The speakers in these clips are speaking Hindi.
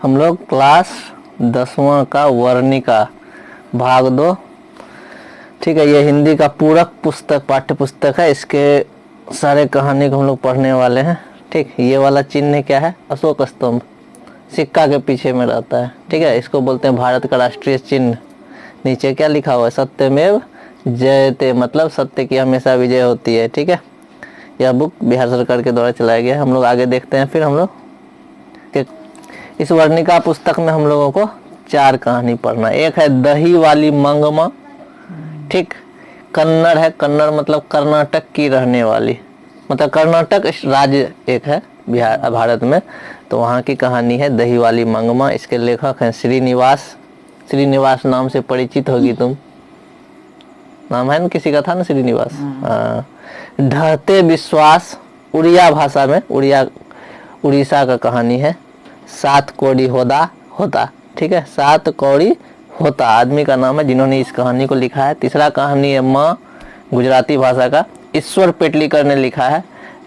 हम लोग क्लास 10वां का वर्णिका भाग 2, ठीक है। ये हिंदी का पूरक पुस्तक पाठ्य पुस्तक है। इसके सारे कहानी को हम लोग पढ़ने वाले हैं, ठीक। ये वाला चिन्ह क्या है? अशोक स्तंभ, सिक्का के पीछे में रहता है, ठीक है। इसको बोलते हैं भारत का राष्ट्रीय चिन्ह। नीचे क्या लिखा हुआ है? सत्यमेव जयते, मतलब सत्य की हमेशा विजय होती है, ठीक है। यह बुक बिहार सरकार के द्वारा चलाया गया है। हम लोग आगे देखते हैं। फिर हम लोग इस वर्णिका पुस्तक में हम लोगों को 4 कहानी पढ़ना। एक है दही वाली मंगमा, ठीक। कन्नड़ है, कन्नड़ मतलब कर्नाटक की रहने वाली, मतलब कर्नाटक राज्य एक है बिहार भारत में, तो वहाँ की कहानी है दही वाली मंगमा। इसके लेखक हैं श्रीनिवास। श्रीनिवास नाम से परिचित होगी तुम, नाम है ना किसी का, था ना श्रीनिवास। हाँ। ढहते विश्वास, उड़िया भाषा में, उड़ीसा का कहानी है। 7 कौड़ी होता, ठीक है। 7 कौड़ी होता आदमी का नाम है जिन्होंने इस कहानी को लिखा है। तीसरा कहानी है माँ, गुजराती भाषा का, ईश्वर पेटलीकर ने लिखा है।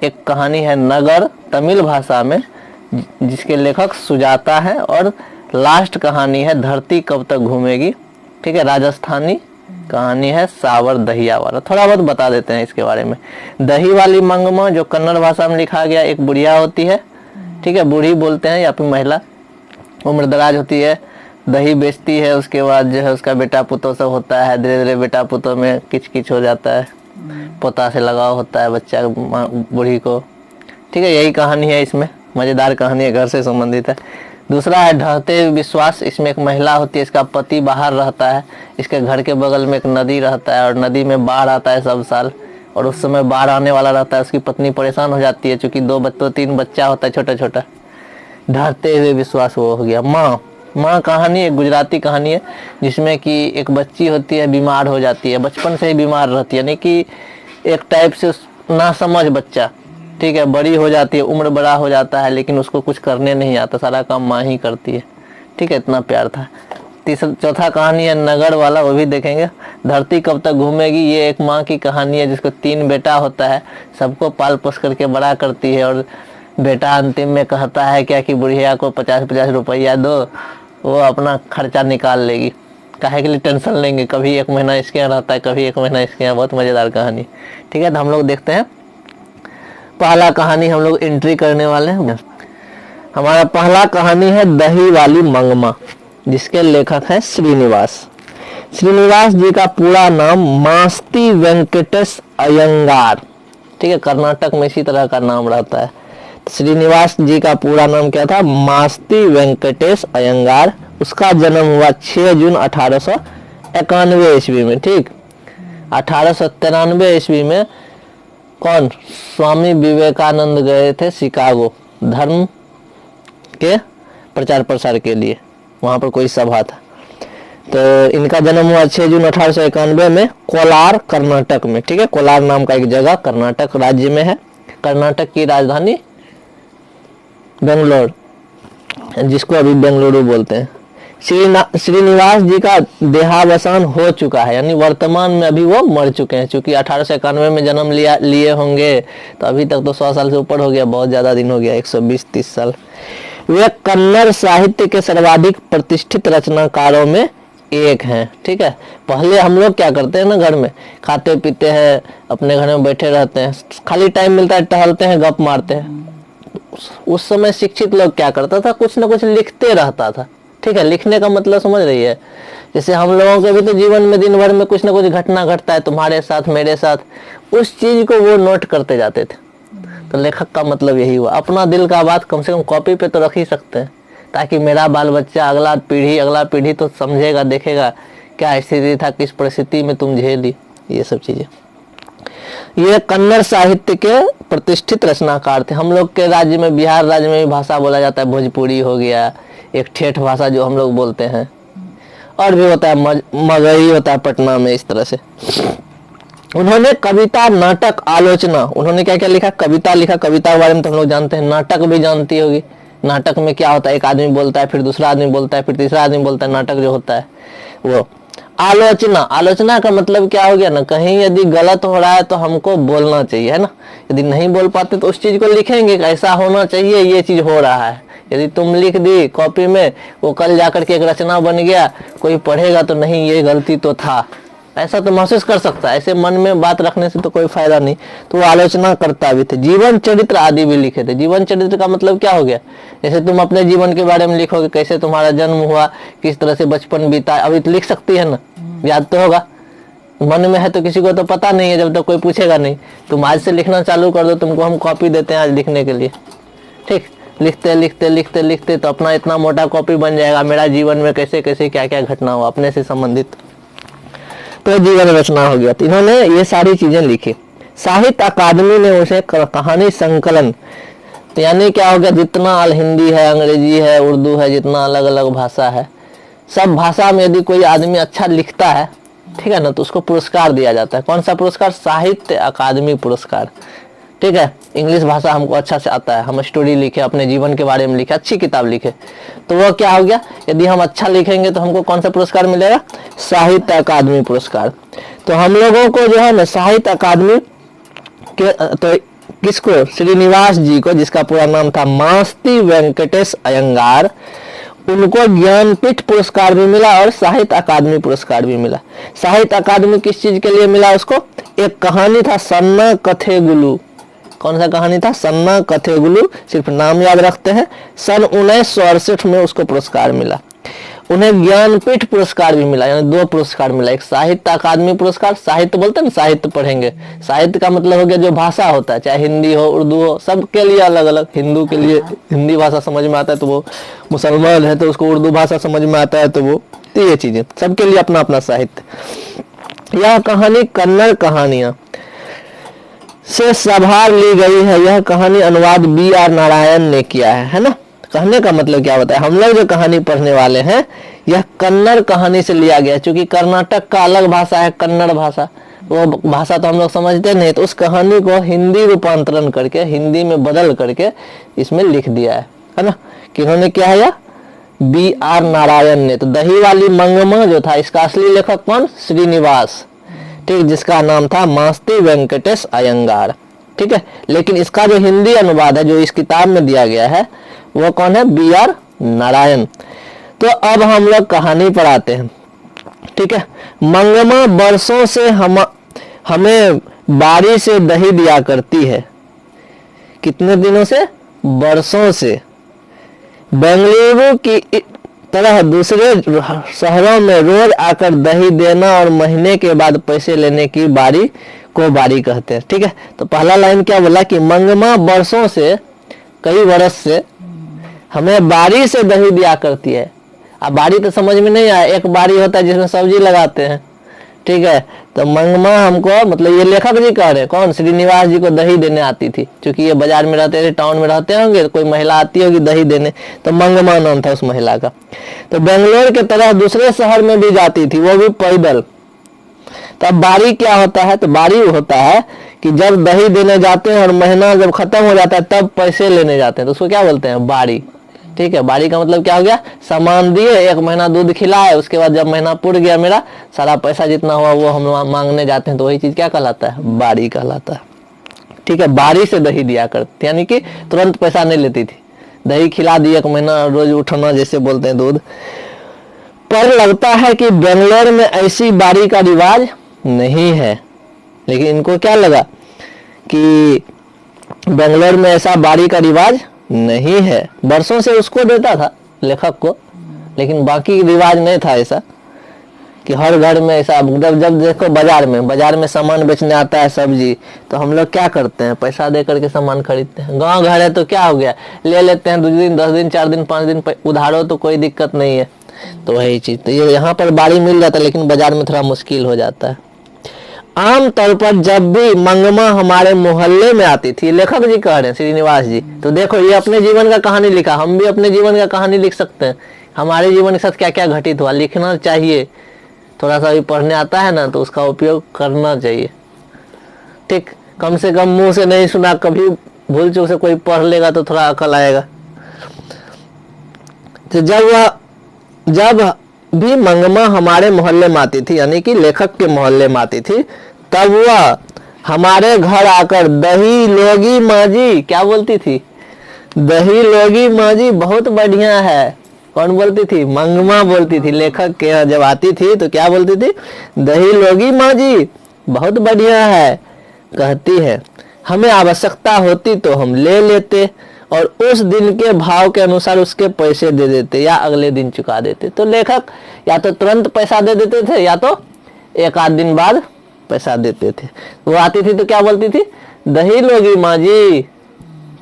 एक कहानी है नगर, तमिल भाषा में, जिसके लेखक सुजाता है। और लास्ट कहानी है धरती कब तक घूमेगी, ठीक है, राजस्थानी कहानी है सावर दहिया वाला। थोड़ा बहुत बता देते हैं इसके बारे में। दही वाली मंगमा जो कन्नड़ भाषा में लिखा गया, एक बुढ़िया होती है, ठीक है, बूढ़ी बोलते हैं या फिर महिला, उम्र दराज होती है, दही बेचती है। उसके बाद जो है उसका बेटा पुतों सब होता है। धीरे धीरे बेटा पुतों में किच हो जाता है, पोता से लगाव होता है बच्चा बूढ़ी को, ठीक है। यही कहानी है इसमें, मज़ेदार कहानी है, घर से संबंधित है। दूसरा है ढहते विश्वास। इसमें एक महिला होती है, इसका पति बाहर रहता है, इसके घर के बगल में एक नदी रहता है और नदी में बाढ़ आता है सब साल, और उस समय बाढ़ आने वाला रहता है। उसकी पत्नी परेशान हो जाती है, चूँकि 2-3 बच्चा होता है छोटा छोटा। ढहते हुए विश्वास वो हो गया। माँ कहानी एक गुजराती कहानी है, जिसमें कि एक बच्ची होती है, बीमार हो जाती है, बचपन से ही बीमार रहती है, यानी कि एक टाइप से नासमझ बच्चा, ठीक है। बड़ी हो जाती है, उम्र बड़ा हो जाता है, लेकिन उसको कुछ करने नहीं आता, सारा काम माँ ही करती है, ठीक है। इतना प्यार था। चौथा कहानी है नगर वाला, वो भी देखेंगे। धरती कब तक घूमेगी, ये एक माँ की कहानी है जिसको 3 बेटा होता है, सबको पाल पोस करके बड़ा करती है, और बेटा अंतिम में कहता है क्या कि बुढ़िया को 50-50 रुपया दो, वो अपना खर्चा निकाल लेगी। काहे के लिए टेंशन लेंगे, कभी 1 महीना इसके यहाँ रहता है, कभी 1 महीना इसके यहाँ। बहुत मज़ेदार कहानी, ठीक है। तो हम लोग देखते हैं पहला कहानी, हम लोग एंट्री करने वाले हैं। हमारा पहला कहानी है दही वाली मंगमा, जिसके लेखक हैं श्रीनिवास। श्रीनिवास जी का पूरा नाम मास्ती वेंकटेश अयंगार, ठीक है। कर्नाटक में इसी तरह का नाम रहता है। श्रीनिवास जी का पूरा नाम क्या था? मास्ती वेंकटेश अयंगार। उसका जन्म हुआ 6 जून 1891 ईस्वी में, ठीक। 1893 ईस्वी में कौन? स्वामी विवेकानंद गए थे शिकागो धर्म के प्रचार प्रसार के लिए, वहां पर कोई सभा था। तो इनका जन्म हुआ 6 जून 1891 में कोलार, कर्नाटक में, ठीक है। कोलार नाम का एक जगह कर्नाटक राज्य में है। कर्नाटक की राजधानी बेंगलोर, जिसको अभी बेंगलुरु बोलते हैं। श्रीनिवास जी का देहावसान हो चुका है, यानी वर्तमान में अभी वो मर चुके हैं। चूंकि 1891 में जन्म लिए होंगे, तो अभी तक तो 100 साल से ऊपर हो गया, बहुत ज्यादा दिन हो गया, 120-130 साल। वे कन्नड़ साहित्य के सर्वाधिक प्रतिष्ठित रचनाकारों में एक हैं, ठीक है। पहले हम लोग क्या करते हैं ना, घर में खाते पीते हैं, अपने घर में बैठे रहते हैं, खाली टाइम मिलता है टहलते हैं, गप मारते हैं। उस समय शिक्षित लोग क्या करता था, कुछ ना कुछ लिखते रहता था, ठीक है। लिखने का मतलब समझ रही है? जैसे हम लोगों के भी तो जीवन में दिन भर में कुछ ना कुछ घटना घटता है, तुम्हारे साथ मेरे साथ, उस चीज को वो नोट करते जाते थे। तो लेखक का मतलब यही हुआ, अपना दिल का बात कम से कम कॉपी पे तो रख ही सकते हैं, ताकि मेरा बाल बच्चा, अगला पीढ़ी तो समझेगा, देखेगा क्या स्थिति था, किस परिस्थिति में तुम झेली, ये सब चीजें। ये कन्नड़ साहित्य के प्रतिष्ठित रचनाकार थे। हम लोग के राज्य में, बिहार राज्य में भी भाषा बोला जाता है, भोजपुरी हो गया, एक ठेठ भाषा जो हम लोग बोलते हैं, और भी होता है मगही होता है पटना में, इस तरह से। उन्होंने कविता, नाटक, आलोचना, उन्होंने क्या क्या लिखा? कविता लिखा, कविता के बारे में तो हम लोग जानते हैं। नाटक भी जानती होगी। नाटक में क्या होता है, एक आदमी बोलता है, फिर दूसरा आदमी बोलता है, फिर तीसरा आदमी बोलता है, नाटक जो होता है वो। आलोचना, आलोचना का मतलब क्या हो गया ना, कहीं यदि गलत हो रहा है तो हमको बोलना चाहिए, है ना। यदि नहीं बोल पाते तो उस चीज को लिखेंगे कि ऐसा होना चाहिए, ये चीज हो रहा है, यदि तुम लिख दी कॉपी में, वो कल जाकर के एक रचना बन गया, कोई पढ़ेगा तो नहीं ये गलती तो था, ऐसा तो महसूस कर सकता है। ऐसे मन में बात रखने से तो कोई फायदा नहीं। तो वो आलोचना करता भी थे। जीवन चरित्र आदि भी लिखे थे। जीवन चरित्र का मतलब क्या हो गया, जैसे तुम अपने जीवन के बारे में लिखोगे, कैसे तुम्हारा जन्म हुआ, किस तरह से बचपन बीता, अभी तो लिख सकती है ना, याद तो होगा, मन में है तो किसी को तो पता नहीं है जब तक कोई पूछेगा नहीं। तुम आज से लिखना चालू कर दो, तुमको हम कॉपी देते हैं आज लिखने के लिए, ठीक, लिखते लिखते लिखते लिखते तो अपना इतना मोटा कॉपी बन जाएगा, मेरा जीवन में कैसे कैसे क्या क्या घटना हुआ अपने से संबंधित, तो जीवन रचना हो गया। तो इन्होंने ये सारी चीजें लिखी। साहित्य अकादमी ने उसे कहानी संकलन, तो यानी क्या हो गया, जितना हिंदी है, अंग्रेजी है, उर्दू है, जितना अलग अलग भाषा है, सब भाषा में यदि कोई आदमी अच्छा लिखता है, ठीक है ना, तो उसको पुरस्कार दिया जाता है। कौन सा पुरस्कार, साहित्य अकादमी पुरस्कार, ठीक है। इंग्लिश भाषा हमको अच्छा से आता है, हम स्टोरी लिखे, अपने जीवन के बारे में लिखे, अच्छी किताब लिखे, तो वो क्या हो गया, यदि हम अच्छा लिखेंगे तो हमको कौन सा पुरस्कार मिलेगा, साहित्य अकादमी पुरस्कार। तो हम लोगों को जो है ना साहित्य अकादमी के, तो किसको, श्रीनिवास जी को, जिसका पूरा नाम था मास्ती वेंकटेश अयंगार, उनको ज्ञानपीठ पुरस्कार भी मिला और साहित्य अकादमी पुरस्कार भी मिला। साहित्य अकादमी किस चीज के लिए मिला उसको, एक कहानी था सन्ना कथेगुलू, कौन सा कहानी था, सन्ना कथेगुलू, सिर्फ नाम याद रखते हैं। सन 1968 में उसको पुरस्कार मिला। उन्हें ज्ञानपीठ पुरस्कार भी मिला, यानी 2 पुरस्कार मिला, एक साहित्य अकादमी पुरस्कार, साहित्य बोलते हैं ना, साहित्य पढ़ेंगे, साहित्य का मतलब हो गया जो भाषा होता है, चाहे हिंदी हो उर्दू हो, सबके लिए अलग अलग, हिंदू के लिए हिंदी भाषा समझ में आता है तो वो, मुसलमान है तो उसको उर्दू भाषा समझ में आता है तो वो, तो ये चीजें सबके लिए अपना अपना साहित्य। यह कहानी कन्नड़ कहानियां से सभार ली गई है। यह कहानी अनुवाद B.R. नारायण ने किया है ना। कहने का मतलब क्या होता है, हम लोग जो कहानी पढ़ने वाले हैं यह कन्नड़ कहानी से लिया गया, क्योंकि कर्नाटक का अलग भाषा है कन्नड़ भाषा, वो भाषा तो हम लोग समझते नहीं, तो उस कहानी को हिंदी रूपांतरण करके, हिंदी में बदल करके इसमें लिख दिया है ना। किन्होंने क्या है, B.R. नारायण ने। तो दही वाली मंगमा जो था, इसका असली लेखक कौन, श्रीनिवास, ठीक, जिसका नाम था मास्ती वेंकटेश अयंगार, ठीक है। लेकिन इसका जो हिंदी अनुवाद है जो इस किताब में दिया गया है वो कौन है, B.R. नारायण। तो अब हम लोग कहानी पर आते हैं, ठीक है। मंगमा बरसों से हमें बारी से दही दिया करती है। कितने दिनों से, बरसों से। बेंगलुरु की तरह दूसरे शहरों में रोज आकर दही देना और महीने के बाद पैसे लेने की बारी को बारी कहते हैं, ठीक है। तो पहला लाइन क्या बोला कि मंगमा बरसों से, कई वर्ष से हमें बारी से दही दिया करती है। अब बारी तो समझ में नहीं आया, एक बारी होता है जिसमें सब्जी लगाते हैं, ठीक है। तो मंगमा हमको, मतलब ये लेखक जी कह रहे हैं, कौन, श्रीनिवास जी को दही देने आती थी, क्योंकि ये बाजार में रहते थे, टाउन में रहते होंगे, तो कोई महिला आती होगी दही देने, तो मंगमा नाम था उस महिला का। तो बेंगलोर के तरह दूसरे शहर में भी जाती थी, वो भी पैदल। तो अब बारी क्या होता है, तो बारी होता है कि जब दही देने जाते हैं और महीना जब खत्म हो जाता है तब पैसे लेने जाते हैं, तो उसको क्या बोलते हैं, बारी, ठीक है। बारी का मतलब क्या हो गया, सामान दिए, 1 महीना दूध खिलाए, उसके बाद जब महीना पूर गया मेरा, सारा पैसा जितना हुआ वो हम मांगने जाते हैं, तो वही चीज क्या कहलाता है, बारी कहलाता है, ठीक है। बारी से दही दिया करती, यानी कि तुरंत पैसा नहीं लेती थी, दही खिला दी, 1 महीना रोज उठना जैसे बोलते हैं दूध। पर लगता है कि बेंगलोर में ऐसी बारी का रिवाज नहीं है। लेकिन इनको क्या लगा कि बेंगलोर में ऐसा बारी का रिवाज नहीं है। बरसों से उसको देता था लेखक को, लेकिन बाकी रिवाज नहीं था ऐसा कि हर घर में ऐसा। जब देखो बाजार में सामान बेचने आता है सब्जी, तो हम लोग क्या करते हैं, पैसा दे करके सामान खरीदते हैं। गांव घर है तो क्या हो गया, ले लेते हैं 2 दिन 10 दिन 4 दिन 5 दिन उधारो, तो कोई दिक्कत नहीं है। तो वही चीज, तो ये यहाँ पर बारी मिल जाता है, लेकिन बाजार में थोड़ा मुश्किल हो जाता है। आम तौर पर जब भी मंगमा हमारे मोहल्ले में आती थी, लेखक जी कह रहे हैं श्रीनिवास जी, तो देखो ये अपने जीवन का कहानी लिखा, हम भी अपने जीवन का कहानी लिख सकते हैं। हमारे जीवन के साथ क्या क्या घटित हुआ लिखना चाहिए, थोड़ा सा भी पढ़ने आता है ना तो उसका उपयोग करना चाहिए, ठीक। कम से कम मुंह से नहीं सुना, कभी भूल चूक से कोई पढ़ लेगा तो थोड़ा अकल आएगा। तो जब भी मंगमा हमारे मोहल्ले में आती थी, यानी कि लेखक के मोहल्ले में आती थी, तब वह हमारे घर आकर दही लोगी माँ जी, क्या बोलती थी, दही लोगी माँ जी बहुत बढ़िया है। कौन बोलती थी? मंगमा बोलती थी। लेखक के यहाँ जब आती थी तो क्या बोलती थी? दही लोगी माँ जी बहुत बढ़िया है। कहती है हमें आवश्यकता होती तो हम ले लेते और उस दिन के भाव के अनुसार उसके पैसे दे देते या अगले दिन चुका देते। तो लेखक या तो तुरंत पैसा दे देते थे या तो एक आध दिन बाद पैसा देते थे। वो आती थी तो क्या बोलती थी? दही लोगी माँ जी,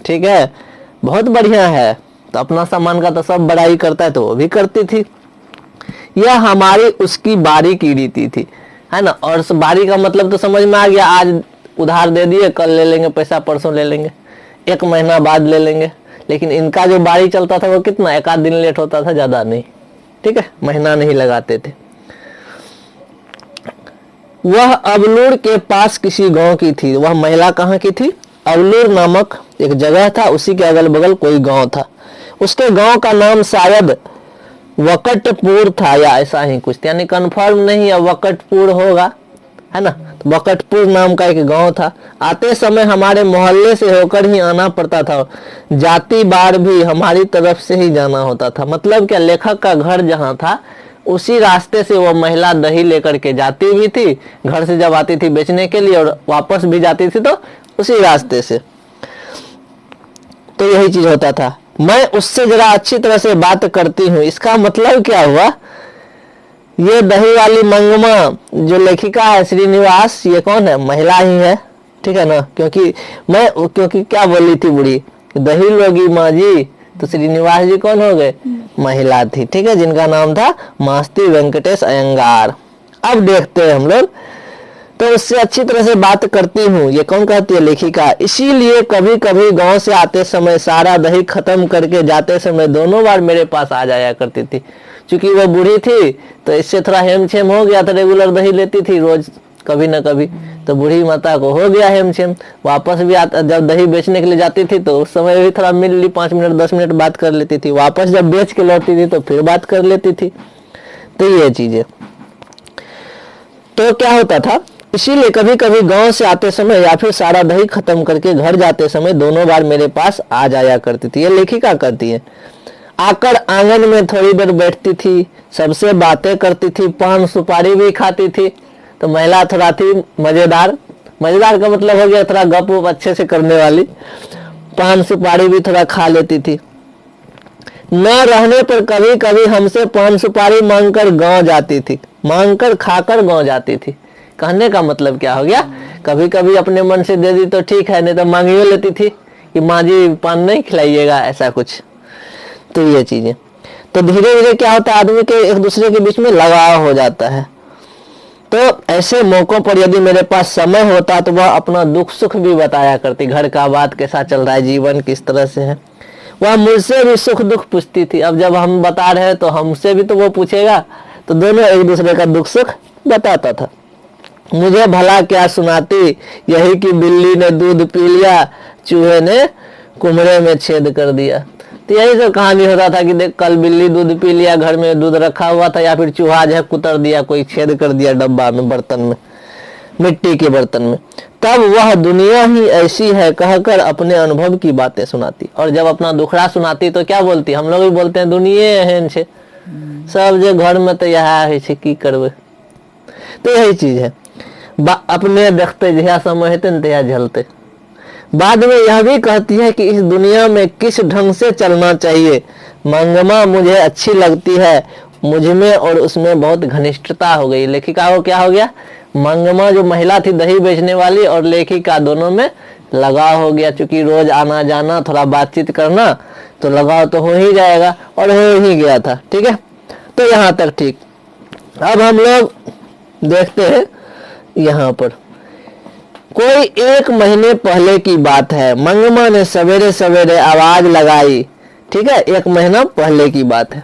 ठीक है, बहुत बढ़िया है। तो अपना सामान का तो सब बड़ाई करता है तो वो भी करती थी। यह हमारी उसकी बारी की रीति थी, है ना। और उस बारी का मतलब तो समझ में आ गया। आज उधार दे दिए, कल ले लेंगे पैसा, परसों ले लेंगे, एक महीना बाद ले लेंगे। लेकिन इनका जो बारी चलता था वो कितना, एक आध दिन लेट होता था, ज्यादा नहीं, ठीक है, महीना नहीं लगाते थे। वह अबलूर के पास किसी गांव की थी। वह महिला कहाँ की थी? अबलूर नामक एक जगह था, उसी के अगल बगल कोई गांव था। उसके गांव का नाम शायद वकटपुर था या ऐसा ही कुछ, यानी कंफर्म नहीं है, वकटपुर होगा, है ना। तो वकटपुर नाम का एक गांव था। आते समय हमारे मोहल्ले से होकर ही आना पड़ता था। जाति बार भी हमारी तरफ से ही जाना होता था। मतलब क्या, लेखक का घर जहाँ था उसी रास्ते से वो महिला दही लेकर के जाती भी थी, घर से जब आती थी बेचने के लिए, और वापस भी जाती थी तो उसी रास्ते से। तो यही चीज होता था। मैं उससे जरा अच्छी तरह से बात करती हूँ। इसका मतलब क्या हुआ? ये दही वाली मंगमा जो लेखिका है श्रीनिवास, ये कौन है? महिला ही है, ठीक है ना। क्योंकि क्या बोली थी बुढ़ी? दही लोगी माँ जी। तो श्रीनिवास जी कौन हो गए? महिला थी, ठीक है, जिनका नाम था मास्ती वेंकटेश अयंगार। अब देखते हैं हम लोग। तो उससे अच्छी तरह से बात करती हूँ, ये कौन कहती है? लेखिका। इसीलिए कभी कभी गांव से आते समय सारा दही खत्म करके जाते समय दोनों बार मेरे पास आ जाया करती थी। क्योंकि वो बूढ़ी थी तो इससे थोड़ा हेमछेम हो गया था, रेगुलर दही लेती थी रोज कभी ना कभी। तो बूढ़ी माता को हो गया हेमछेम, वापस भी आता, जब दही बेचने के लिए जाती थी तो उस समय भी थोड़ा मिल ली, 5 मिनट 10 मिनट बात कर लेती थी। वापस जब बेच के लौटती थी तो फिर बात कर लेती थी। तो ये चीजें, तो क्या होता था, इसीलिए कभी कभी गांव से आते समय या फिर सारा दही खत्म करके घर जाते समय दोनों बार मेरे पास आ जाया करती थी। ये लेखिका करती है। आकर आंगन में थोड़ी देर बैठती थी, सबसे बातें करती थी, पान सुपारी भी खाती थी। तो महिला थोड़ा थी मजेदार। मजेदार का मतलब हो गया थोड़ा गप वप अच्छे से करने वाली। पान सुपारी भी थोड़ा खा लेती थी। न रहने पर कभी कभी हमसे पान सुपारी मांगकर गांव जाती थी, मांगकर खाकर गांव जाती थी। कहने का मतलब क्या हो गया? कभी कभी अपने मन से दे दी तो ठीक है, नहीं तो मांगियो लेती थी कि माँ जी पान नहीं खिलाइएगा, ऐसा कुछ। तो ये चीजें, तो धीरे धीरे क्या होता है, आदमी के एक दूसरे के बीच में लगाव हो जाता है। तो ऐसे मौकों पर यदि मेरे पास समय होता तो वह अपना दुख सुख भी बताया करती। घर का बात कैसा चल रहा है, जीवन किस तरह से है, वह मुझसे भी सुख दुख पूछती थी। अब जब हम बता रहे हैं तो हमसे भी तो वो पूछेगा, तो दोनों एक दूसरे का दुख सुख बताता था। मुझे भला क्या सुनाती, यही कि बिल्ली ने दूध पी लिया, चूहे ने कुमरे में छेद कर दिया। तो यही सब कहानी होता था कि देख कल बिल्ली दूध पी लिया, घर में दूध रखा हुआ था, या फिर चूहा जो है कुतर दिया, कोई छेद कर दिया डब्बा में, बर्तन में, मिट्टी के बर्तन में। तब वह दुनिया ही ऐसी है कहकर अपने अनुभव की बातें सुनाती। और जब अपना दुखड़ा सुनाती तो क्या बोलती? हम लोग भी बोलते हैं दुनिया एहन छे, सब जो घर में तो यह है की करबे। तो यही चीज है, अपने देखते जहिया समय हेते न तहिया झलते। बाद में यह भी कहती है कि इस दुनिया में किस ढंग से चलना चाहिए। मंगमा मुझे अच्छी लगती है, मुझमें और उसमें बहुत घनिष्ठता हो गई। लेखिका को क्या हो गया? मंगमा जो महिला थी दही बेचने वाली और लेखिका दोनों में लगाव हो गया। चूंकि रोज आना जाना, थोड़ा बातचीत करना, तो लगाव तो हो ही जाएगा, और हो ही गया था। ठीक है, तो यहाँ तक ठीक। अब हम लोग देखते हैं यहाँ पर, कोई 1 महीने पहले की बात है। मंगमा ने सवेरे सवेरे आवाज लगाई। ठीक है, 1 महीना पहले की बात है।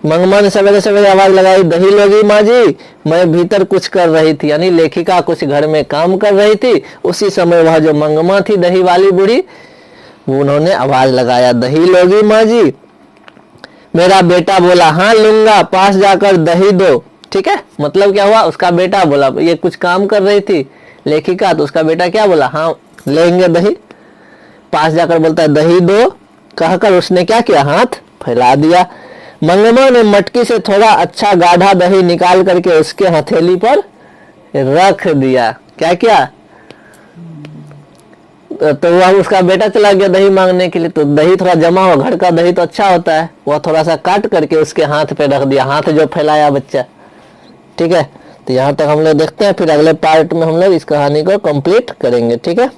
मंगमा ने सवेरे सवेरे आवाज लगाई, दही लोगी माँ जी। मैं भीतर कुछ कर रही थी, यानी लेखिका कुछ घर में काम कर रही थी। उसी समय वह जो मंगमा थी दही वाली बूढ़ी, उन्होंने आवाज लगाया, दही लोगी माँ जी। मेरा बेटा बोला, हाँ लूंगा, पास जाकर दही दो। ठीक है, मतलब क्या हुआ, उसका बेटा बोला, ये कुछ काम कर रही थी लेखिका, तो उसका बेटा क्या बोला, हाँ लेंगे दही। पास जाकर बोलता है दही दो, कहकर उसने क्या किया, हाथ फैला दिया। मंगेमो ने मटकी से थोड़ा अच्छा गाढ़ा दही निकाल करके उसके हथेली पर रख दिया। क्या किया, तो वह उसका बेटा चला गया दही मांगने के लिए, तो दही थोड़ा जमा हो, घर का दही तो अच्छा होता है, वह थोड़ा सा काट करके उसके हाथ पे रख दिया, हाथ जो फैलाया बच्चा। ठीक है, तो यहाँ तक हम लोग देखते हैं, फिर अगले पार्ट में हम लोग इस कहानी को कंप्लीट करेंगे। ठीक है।